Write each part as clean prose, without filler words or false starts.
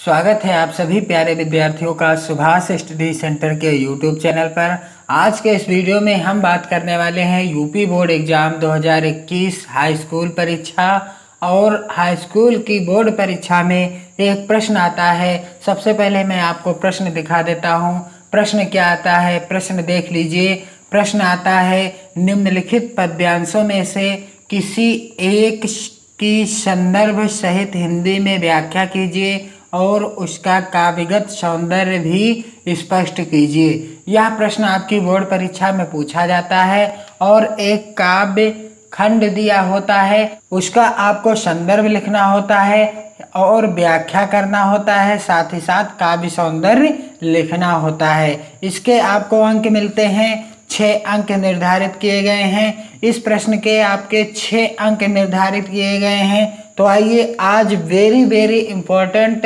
स्वागत है आप सभी प्यारे विद्यार्थियों का सुभाष स्टडी सेंटर के यूट्यूब चैनल पर। आज के इस वीडियो में हम बात करने वाले हैं UP board exam 2021 high school परीक्षा और हाई स्कूल की बोर्ड परीक्षा में एक प्रश्न आता है। सबसे पहले मैं आपको प्रश्न दिखा देता हूं। प्रश्न क्या आता है, प्रश्न देख लीजिए। प्रश्न आता है, निम्नलिखित पद्यांशों में से किसी एक की संदर्भ सहित हिंदी में व्याख्या कीजिए और उसका काव्यगत सौंदर्य भी स्पष्ट कीजिए। यह प्रश्न आपकी बोर्ड परीक्षा में पूछा जाता है और एक काव्य खंड दिया होता है, उसका आपको संदर्भ लिखना होता है और व्याख्या करना होता है, साथ ही साथ काव्य सौंदर्य लिखना होता है। इसके आपको अंक मिलते हैं, 6 अंक निर्धारित किए गए हैं। इस प्रश्न के आपके 6 अंक निर्धारित किए गए हैं। तो आइए आज वेरी इम्पोर्टेंट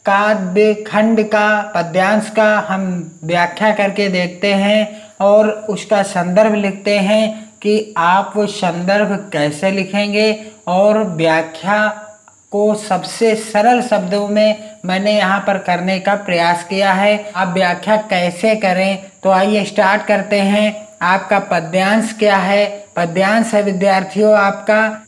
काव्य खंड का पद्यांश का हम व्याख्या करके देखते हैं और उसका संदर्भ लिखते हैं कि आप वो संदर्भ कैसे लिखेंगे और व्याख्या को सबसे सरल शब्दों में मैंने यहाँ पर करने का प्रयास किया है। आप व्याख्या कैसे करें, तो आइए स्टार्ट करते हैं। आपका पद्यांश क्या है? पद्यांश है विद्यार्थियों आपका,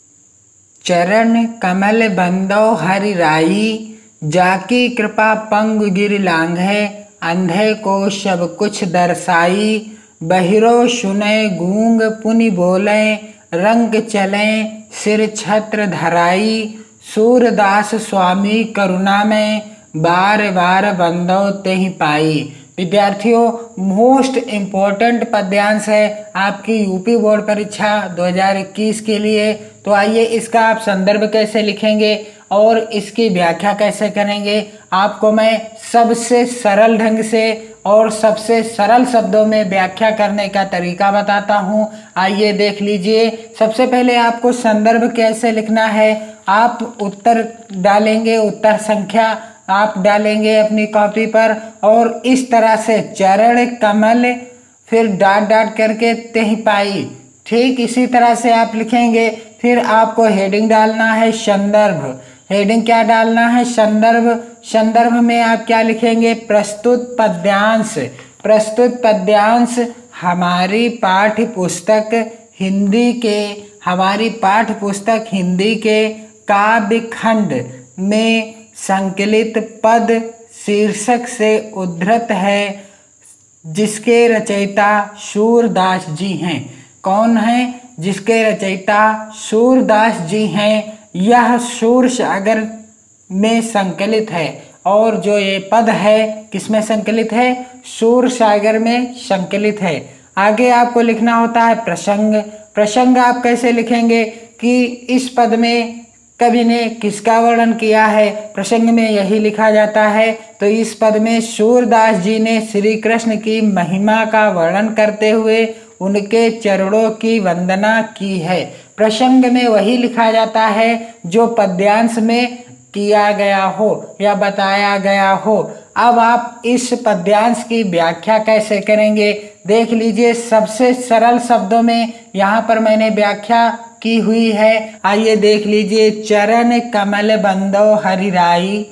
चरण कमल बंदो हरि राई, जाकी कृपा पंग गिर लांग है, अंधे को सब कुछ दर्शाई, बहिरो सुने गूंग पुनि बोले, रंग चले सिर छत्र धराई, सूरदास स्वामी करुणा में, बार बार बंदो तेहि पाई। विद्यार्थियों, मोस्ट इम्पोर्टेंट पद्यांश है आपकी यूपी बोर्ड परीक्षा 2021 के लिए। तो आइए इसका आप संदर्भ कैसे लिखेंगे और इसकी व्याख्या कैसे करेंगे, आपको मैं सबसे सरल ढंग से और सबसे सरल शब्दों में व्याख्या करने का तरीका बताता हूं। आइए देख लीजिए। सबसे पहले आपको संदर्भ कैसे लिखना है, आप उत्तर डालेंगे, उत्तर संख्या आप डालेंगे अपनी कॉपी पर और इस तरह से चरण कमल फिर डॉट डॉट करके तेहि पाई, ठीक इसी तरह से आप लिखेंगे। फिर आपको हेडिंग डालना है संदर्भ। हेडिंग क्या डालना है? संदर्भ। संदर्भ में आप क्या लिखेंगे? प्रस्तुत पद्यांश। प्रस्तुत पद्यांश हमारी पाठ्य पुस्तक हिंदी के काव्य खंड में संकलित पद शीर्षक से उद्धृत है, जिसके रचयिता सूरदास जी हैं। कौन है? जिसके रचयिता सूरदास जी हैं। यह सूरसागर में संकलित है और जो ये पद है किसमें संकलित है? सूरसागर में संकलित है। आगे आपको लिखना होता है प्रसंग। प्रसंग आप कैसे लिखेंगे कि इस पद में कवि ने किसका वर्णन किया है, प्रसंग में यही लिखा जाता है। तो इस पद में सूरदास जी ने श्री कृष्ण की महिमा का वर्णन करते हुए उनके चरणों की वंदना की है। प्रसंग में वही लिखा जाता है जो पद्यांश में किया गया हो या बताया गया हो। अब आप इस पद्यांश की व्याख्या कैसे करेंगे, देख लीजिए। सबसे सरल शब्दों में यहाँ पर मैंने व्याख्या की हुई है। आइए देख लीजिए। चरण कमल बंदो हरि राई,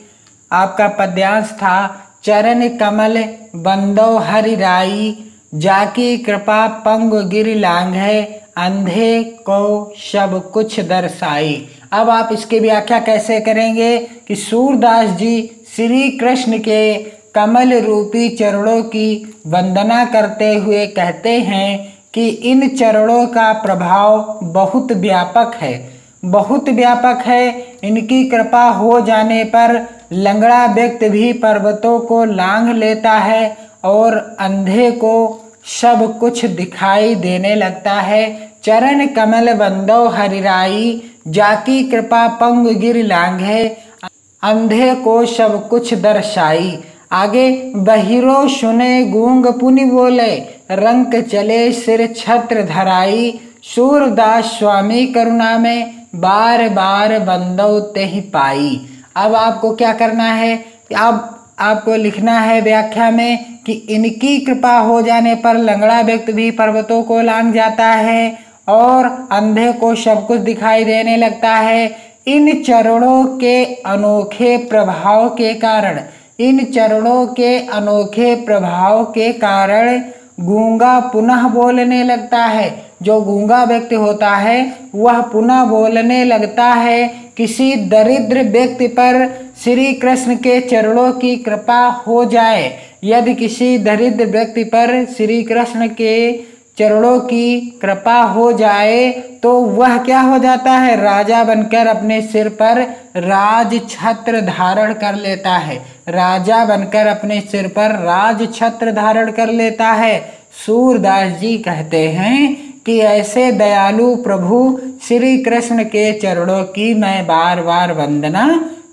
आपका पद्यांश था चरण कमल बंदो हरि राई, जाकी कृपा पंग गिर लांग है, अंधे को सब कुछ दर्शाई। अब आप इसकी व्याख्या कैसे करेंगे कि सूरदास जी श्री कृष्ण के कमल रूपी चरणों की वंदना करते हुए कहते हैं कि इन चरणों का प्रभाव बहुत व्यापक है। इनकी कृपा हो जाने पर लंगड़ा व्यक्ति भी पर्वतों को लांघ लेता है और अंधे को सब कुछ दिखाई देने लगता है। चरण कमल बंदो हरि राई, जाकी कृपा पंग गिर लांघे, अंधे को सब कुछ दर्शाई। आगे बहिरो सुने गूंग पुनि बोले, रंग चले सिर छत्र धराई, सूरदास स्वामी करुणा में, बार बार बंदो तेहि पाई। अब आपको क्या करना है? अब आपको लिखना है व्याख्या में कि इनकी कृपा हो जाने पर लंगड़ा व्यक्ति भी पर्वतों को लांघ जाता है और अंधे को सब कुछ दिखाई देने लगता है। इन चरणों के अनोखे प्रभाव के कारण, इन चरणों के अनोखे प्रभाव के कारण गूंगा पुनः बोलने लगता है। जो गूंगा व्यक्ति होता है वह पुनः बोलने लगता है। किसी दरिद्र व्यक्ति पर श्री कृष्ण के चरणों की कृपा हो जाए, यदि किसी दरिद्र व्यक्ति पर श्री कृष्ण के चरणों की कृपा हो जाए तो वह क्या हो जाता है, राजा बनकर अपने सिर पर राज छत्र धारण कर लेता है। राजा बनकर अपने सिर पर राज छत्र धारण कर लेता है। सूरदास जी कहते हैं कि ऐसे दयालु प्रभु श्री कृष्ण के चरणों की मैं बार बार वंदना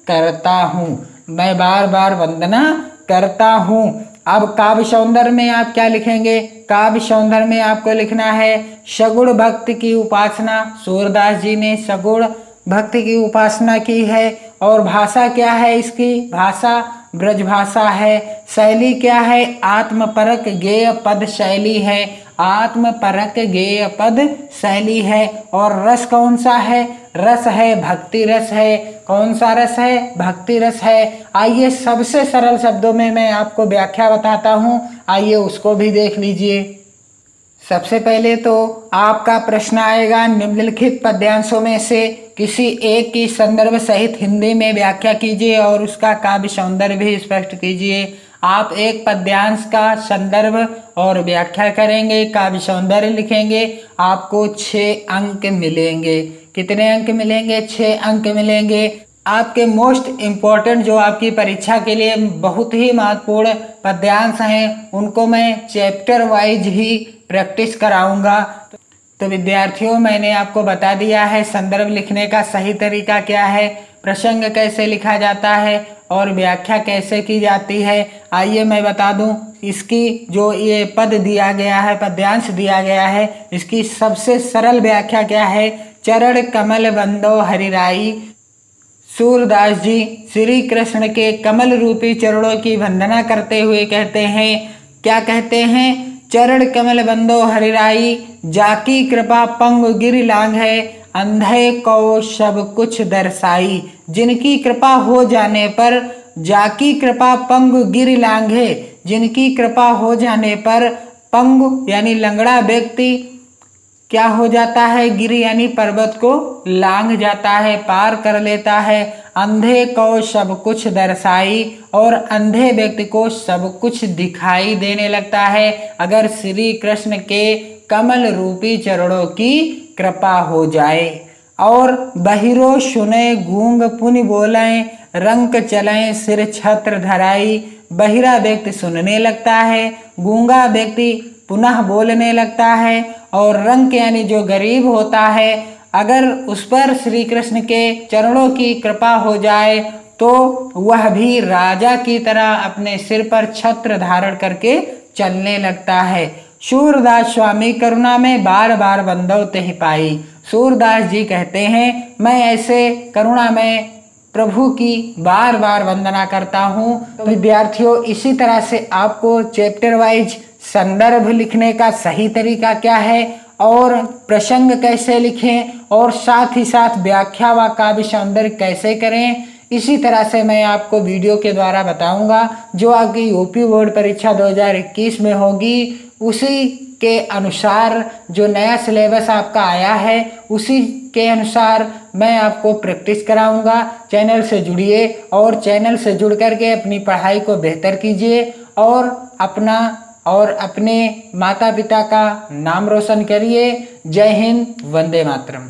करता हूँ, मैं बार बार वंदना करता हूँ। अब काव्य सौंदर्य में आप क्या लिखेंगे? काव्य सौंदर्य में आपको लिखना है सगुण भक्ति की उपासना। सूरदास जी ने सगुण भक्ति की उपासना की है। और भाषा क्या है इसकी? भाषा ब्रज भाषा है। शैली क्या है? आत्मपरक गेय पद शैली है, आत्मपरक गेय पद शैली है। और रस कौन सा है? रस है भक्ति रस है। कौन सा रस है? भक्ति रस है। आइए सबसे सरल शब्दों में मैं आपको व्याख्या बताता हूँ, आइए उसको भी देख लीजिए। सबसे पहले तो आपका प्रश्न आएगा, निम्नलिखित पद्यांशों में से किसी एक की संदर्भ सहित हिंदी में व्याख्या कीजिए और उसका काव्य सौंदर्य भी स्पष्ट कीजिए। आप एक पद्यांश का संदर्भ और व्याख्या करेंगे, काव्य सौंदर्य लिखेंगे, आपको 6 अंक मिलेंगे। कितने अंक मिलेंगे? 6 अंक मिलेंगे। आपके मोस्ट इम्पोर्टेंट जो आपकी परीक्षा के लिए बहुत ही महत्वपूर्ण पद्यांश हैं उनको मैं चैप्टर वाइज ही प्रैक्टिस कराऊंगा। तो विद्यार्थियों, मैंने आपको बता दिया है संदर्भ लिखने का सही तरीका क्या है, प्रसंग कैसे लिखा जाता है और व्याख्या कैसे की जाती है। आइए मैं बता दूं, इसकी जो ये पद दिया गया है, पद्यांश दिया गया है, इसकी सबसे सरल व्याख्या क्या है? चरण कमल बंदो हरिराई। सूरदास जी श्री कृष्ण के कमल रूपी चरणों की वंदना करते हुए कहते हैं, क्या कहते हैं? चरण कमल बंदो हरिराई, जाकी कृपा पंगु गिरि लांघ है, अंधे को सब कुछ दर्शाई। जिनकी कृपा हो जाने पर, जाकी कृपा पंगु गिरि लांघे, जिनकी कृपा हो जाने पर पंगु यानी लंगड़ा व्यक्ति क्या हो जाता है? गिरि यानी पर्वत को लांघ जाता है, पार कर लेता है। अंधे को सब कुछ दर्शाई, और अंधे व्यक्ति को सब कुछ दिखाई देने लगता है अगर श्री कृष्ण के कमल रूपी चरणों की कृपा हो जाए। और बहिरो सुने गूंग पुनि बोलें, रंक चलें सिर छत्र धराई। बहिरा व्यक्ति सुनने लगता है, गूंगा व्यक्ति पुनः बोलने लगता है, और रंक यानी जो गरीब होता है अगर उस पर श्री कृष्ण के चरणों की कृपा हो जाए तो वह भी राजा की तरह अपने सिर पर छत्र धारण करके चलने लगता है। सूरदास स्वामी करुणा में बार बार बंदो तेहि पाई। सूरदास जी कहते हैं, मैं ऐसे करुणा में प्रभु की बार बार वंदना करता हूँ। तो विद्यार्थियों, इसी तरह से आपको चैप्टर वाइज संदर्भ लिखने का सही तरीका क्या है और प्रसंग कैसे लिखें और साथ ही साथ व्याख्या व काव्य सौंदर्य कैसे करें, इसी तरह से मैं आपको वीडियो के द्वारा बताऊंगा। जो आपकी यूपी बोर्ड परीक्षा 2021 में होगी उसी के अनुसार जो नया सिलेबस आपका आया है उसी के अनुसार मैं आपको प्रैक्टिस कराऊंगा। चैनल से जुड़िए और चैनल से जुड़ करके अपनी पढ़ाई को बेहतर कीजिए और अपना और अपने माता पिता का नाम रोशन करिए। जय हिंद, वंदे मातरम।